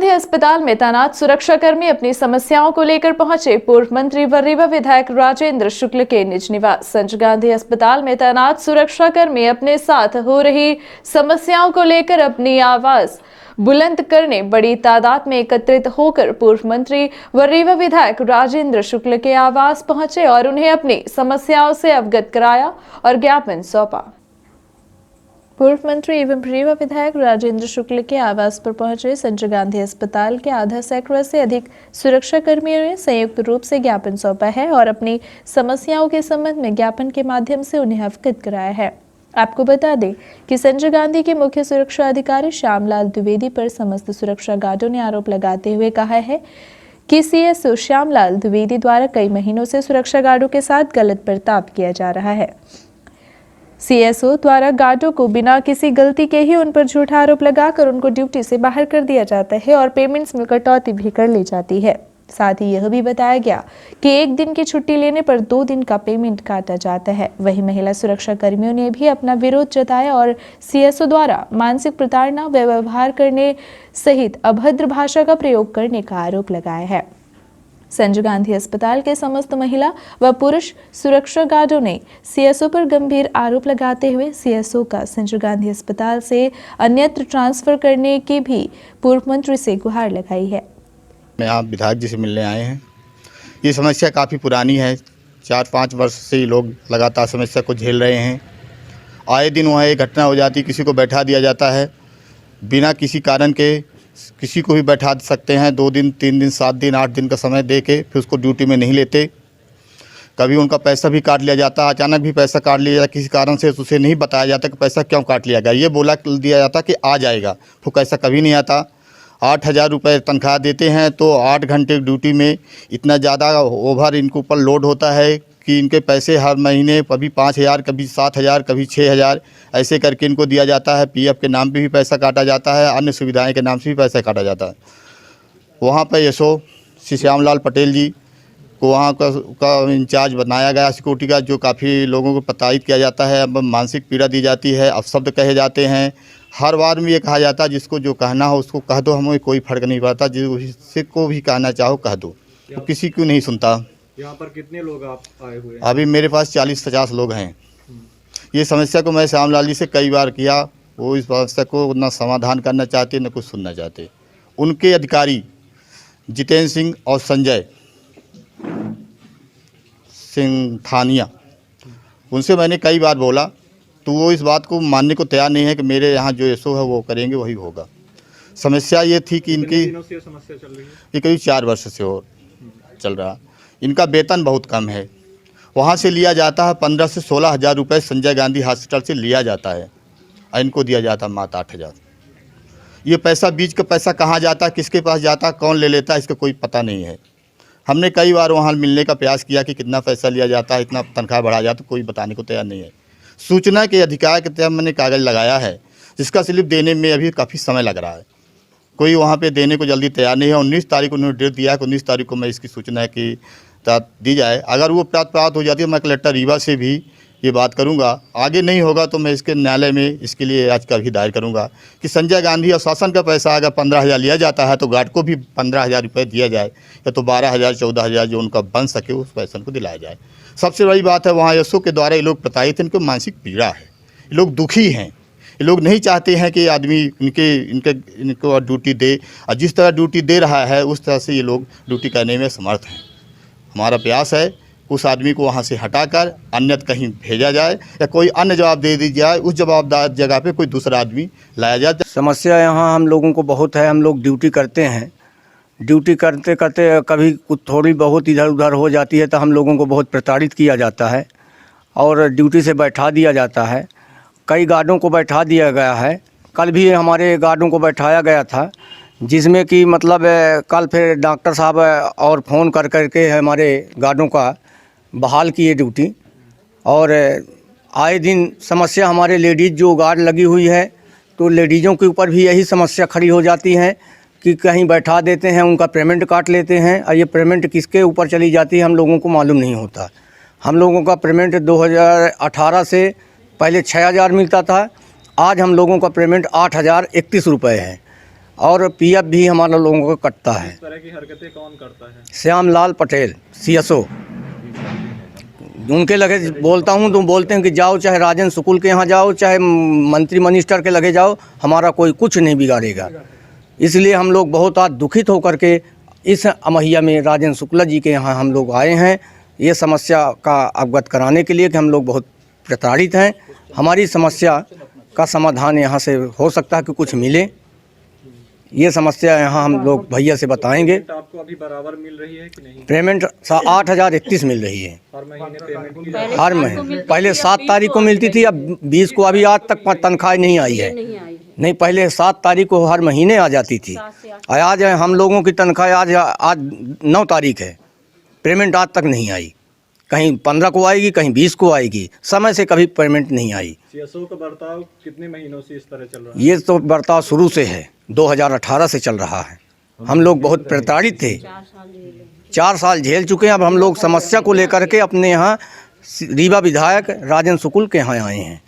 गांधी अस्पताल में तैनात सुरक्षाकर्मी अपनी समस्याओं को लेकर पहुंचे पूर्व मंत्री व रीवा विधायक राजेंद्र शुक्ल के निज निवास। संजय गांधी अस्पताल में तैनात सुरक्षाकर्मी अपने साथ हो रही समस्याओं को लेकर अपनी आवाज बुलंद करने बड़ी तादाद में एकत्रित होकर पूर्व मंत्री व रीवा विधायक राजेंद्र शुक्ल के आवास पहुंचे और उन्हें अपनी समस्याओं से अवगत कराया और ज्ञापन सौंपा। पूर्व मंत्री एवं रीवा विधायक राजेंद्र शुक्ल के आवास पर पहुंचे संजय गांधी अस्पताल के आधा सैकड़ा से अधिक सुरक्षा कर्मियों ने संयुक्त रूप से ज्ञापन सौंपा है और अपनी समस्याओं के संबंध में ज्ञापन के माध्यम से उन्हें अवगत कराया है। आपको बता दें कि संजय गांधी के मुख्य सुरक्षा अधिकारी श्यामलाल द्विवेदी पर समस्त सुरक्षा गार्डों ने आरोप लगाते हुए कहा है कि सीएसओ श्यामलाल द्विवेदी द्वारा कई महीनों से सुरक्षा गार्डों के साथ गलत बर्ताव किया जा रहा है। सीएसओ द्वारा गार्डों को बिना किसी गलती के ही उन पर झूठा आरोप लगाकर उनको ड्यूटी से बाहर कर दिया जाता है और पेमेंट्स में कटौती भी कर ली जाती है। साथ ही यह भी बताया गया कि एक दिन की छुट्टी लेने पर 2 दिन का पेमेंट काटा जाता है। वहीं महिला सुरक्षा कर्मियों ने भी अपना विरोध जताया और सीएसओ द्वारा मानसिक प्रताड़ना व व्यवहार करने सहित अभद्र भाषा का प्रयोग करने का आरोप लगाया है। संजय गांधी अस्पताल के समस्त महिला व पुरुष सुरक्षा गार्डों ने सीएसओ पर गंभीर आरोप लगाते हुए सीएसओ का संजय गांधी अस्पताल से अन्यत्र ट्रांसफर करने की भी पूर्व मंत्री से गुहार लगाई है। मैं आप विधायक जी से मिलने आए हैं। ये समस्या काफ़ी पुरानी है, 4-5 वर्ष से ये लोग लगातार समस्या को झेल रहे हैं। आए दिन वहाँ एक घटना हो जाती, किसी को बैठा दिया जाता है बिना किसी कारण के। किसी को भी बैठा सकते हैं 2 दिन, 3 दिन, 7 दिन, 8 दिन का समय दे के, फिर उसको ड्यूटी में नहीं लेते। कभी उनका पैसा भी काट लिया जाता, अचानक भी पैसा काट लिया जाता, किसी कारण से उसे नहीं बताया जाता कि पैसा क्यों काट लिया गया। ये बोला दिया जाता कि आ जाएगा, तो पैसा कभी नहीं आता। 8,000 रुपये तनख्वाह देते हैं तो 8 घंटे ड्यूटी में इतना ज़्यादा ओवर इनके ऊपर लोड होता है कि इनके पैसे हर महीने कभी 5,000, कभी 7,000, कभी 6,000 ऐसे करके इनको दिया जाता है। पीएफ के नाम पे भी पैसा काटा जाता है, अन्य सुविधाएं के नाम से भी पैसा काटा जाता है। वहाँ पर एसओ श्री श्यामलाल पटेल जी को वहाँ का इंचार्ज बनाया गया सिक्योरिटी का, जो काफ़ी लोगों को प्रताड़ित किया जाता है। अब मानसिक पीड़ा दी जाती है, अपशब्द कहे जाते हैं। हर बार में ये कहा जाता है जिसको जो कहना हो उसको कह दो, हमें कोई फ़र्क नहीं पड़ता, जिससे को भी कहना चाहो कह दो, तो किसी को नहीं सुनता। यहाँ पर कितने लोग आप आए हुए हैं? अभी मेरे पास 40-50 लोग हैं। ये समस्या को मैं श्यामलाल जी से कई बार किया, वो इस समस्या को ना समाधान करना चाहते न कुछ सुनना चाहते। उनके अधिकारी जितेंद्र सिंह और संजय सिंह थानिया, उनसे मैंने कई बार बोला तो वो इस बात को मानने को तैयार नहीं है कि मेरे यहाँ जो एसओ है वो करेंगे वही होगा। समस्या ये थी कि इनकी समस्या चल रही है, ये करीब 4 वर्ष से और चल रहा। इनका वेतन बहुत कम है, वहाँ से लिया जाता है 15 से 16 हज़ार रुपये संजय गांधी हॉस्पिटल से लिया जाता है और इनको दिया जाता है मात्र 8,000। ये पैसा बीच का पैसा कहाँ जाता है, किसके पास जाता है, कौन ले लेता है, इसका कोई पता नहीं है। हमने कई बार वहाँ मिलने का प्रयास किया कि कितना पैसा लिया जाता है, इतना तनख्वाह बढ़ा जाता, कोई बताने को तैयार नहीं है। सूचना के अधिकार के तहत मैंने कागज़ लगाया है, जिसका स्लिप देने में अभी काफ़ी समय लग रहा है। कोई वहाँ पे देने को जल्दी तैयार नहीं है। 19 तारीख को उन्होंने डेट दिया है कि 19 तारीख को मैं इसकी सूचना की दी जाए। अगर वो प्राप्त हो जाती है, मैं कलेक्टर रीवा से भी ये बात करूँगा। आगे नहीं होगा तो मैं इसके न्यायालय में इसके लिए याचिका भी दायर करूँगा कि संजय गांधी और शासन का पैसा अगर 15,000 लिया जाता है तो गार्ड को भी 15,000 रुपये दिया जाए, या तो 12,000, 14,000 जो उनका बन सके उस पैसा को दिलाया जाए। सबसे बड़ी बात है, वहाँ एसओ के द्वारा ये लोग प्रताड़ित हैं, इनको मानसिक पीड़ा है, ये लोग दुखी हैं। ये लोग नहीं चाहते हैं कि आदमी इनको ड्यूटी दे, और जिस तरह ड्यूटी दे रहा है उस तरह से ये लोग ड्यूटी करने में समर्थ हैं। हमारा प्रयास है उस आदमी को वहाँ से हटाकर अन्यत्र कहीं भेजा जाए या कोई अन्य जवाब दे दी जाए, उस जवाबदार जगह पे कोई दूसरा आदमी लाया जाए। समस्या यहाँ हम लोगों को बहुत है। हम लोग ड्यूटी करते हैं, ड्यूटी करते करते कभी कुछ थोड़ी बहुत इधर उधर हो जाती है तो हम लोगों को बहुत प्रताड़ित किया जाता है और ड्यूटी से बैठा दिया जाता है। कई गार्डों को बैठा दिया गया है। कल भी हमारे गार्डों को बैठाया गया था, जिसमें कि मतलब कल फिर डॉक्टर साहब और फ़ोन कर करके हमारे गार्डों का बहाल किए ड्यूटी। और आए दिन समस्या हमारे लेडीज़ जो गार्ड लगी हुई है, तो लेडीज़ों के ऊपर भी यही समस्या खड़ी हो जाती है कि कहीं बैठा देते हैं, उनका पेमेंट काट लेते हैं और ये पेमेंट किसके ऊपर चली जाती है हम लोगों को मालूम नहीं होता। हम लोगों का पेमेंट 2018 से पहले 6,000 मिलता था, आज हम लोगों का पेमेंट 8,031 रुपये है। और पीएफ भी हमारा लोगों का कटता है। इस तरह की हरकतें कौन करता है? श्यामलाल पटेल CSO, उनके लगे बोलता हूँ तो बोलते हैं कि जाओ, चाहे राजेंद्र शुक्ल के यहाँ जाओ, चाहे मंत्री मिनिस्टर के लगे जाओ, हमारा कोई कुछ नहीं बिगाड़ेगा। इसलिए हम लोग बहुत आज दुखित होकर के इस अमहिया में राजेंद्र शुक्ला जी के यहाँ हम लोग आए हैं, ये समस्या का अवगत कराने के लिए कि हम लोग बहुत प्रताड़ित हैं। हमारी समस्या का समाधान यहाँ से हो सकता है कि कुछ मिले, ये समस्या यहाँ हम लोग भैया से बताएंगे। पेमेंट आपको अभी बराबर मिल रही है कि नहीं? पेमेंट 8,031 मिल रही है हर महीने पेमेंट की जाती हर महीने। पहले 7 तारीख को मिलती थी, अब 20 को, अभी आज तक तनख्वाह नहीं आई है। नहीं, पहले 7 तारीख को हर महीने आ जाती थी। आज हम लोगों की तनख्वाह आज 9 तारीख है, पेमेंट आज तक नहीं आई। कहीं 15 को आएगी, कहीं 20 को आएगी, समय से कभी पेमेंट नहीं आई। CSO का बर्ताव कितने महीनों से इस तरह चल रहा है? ये तो बर्ताव शुरू से है, 2018 से चल रहा है। हम लोग बहुत प्रताड़ित थे, 4 साल झेल चुके हैं। अब हम लोग समस्या को लेकर के अपने यहाँ रीवा विधायक राजेंद्र शुक्ल के यहाँ आए हैं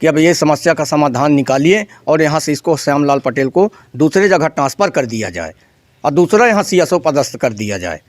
कि अब ये समस्या का समाधान निकालिए और यहाँ से इसको श्यामलाल पटेल को दूसरे जगह ट्रांसफ़र कर दिया जाए और दूसरा यहाँ CSO पदस्थ कर दिया जाए।